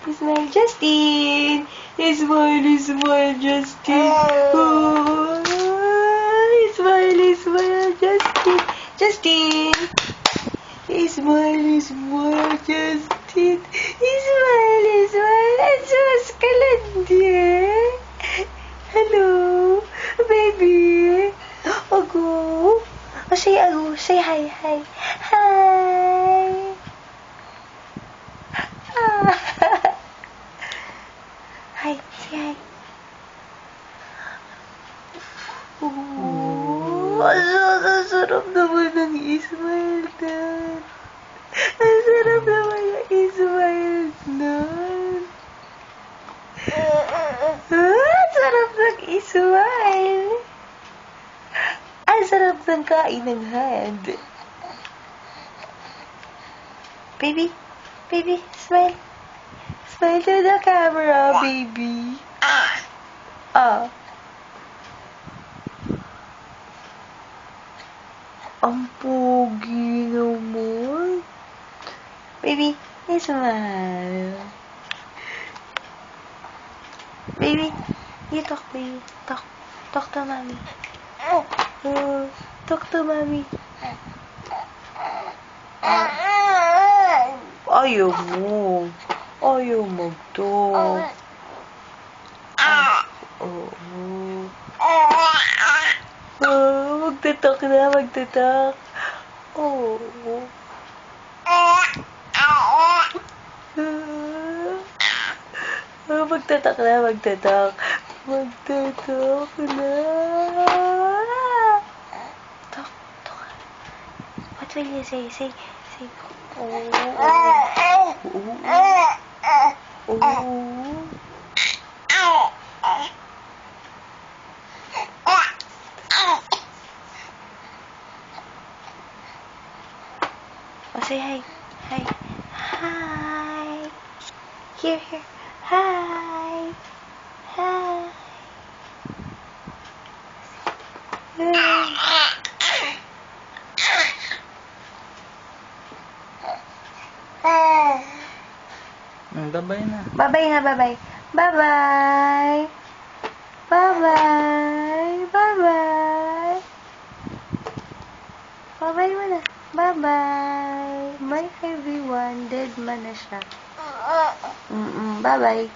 Smile, Justin! Smile, smile, Justin! Oh, smile, smile, Justin! Justin! Smile, smile, Justin! Smile, smile, Ansos ka lang din! Hello, baby! Ago! Oh, say ago, say hi, hi! Hi! Hi, say hi. Oh, ang sarap naman ng smile nun. Ang sarap naman ng smile nun. Ang sarap ng smile. Ang sarap ng kain ng hand. Baby, baby, smile. Smile to the camera, baby. Ang pogi naman. Baby, smile. Baby, you talk, baby. Talk. Talk to mommy. Talk to mommy. Ayaw mo. Ayaw mag-talk. Magtatalk na, magtatalk. Magtatalk na, magtatalk. Magtatalk na. Talk, talk. What will you say? Say. Say hi. Hi. Hi. Here. Hi. Hi. Bye-bye na. Bye-bye na, bye-bye. Bye-bye. Bye-bye. Bye-bye. Bye-bye mo na. Bye-bye. Bye everyone. Dead man na siya. Bye-bye.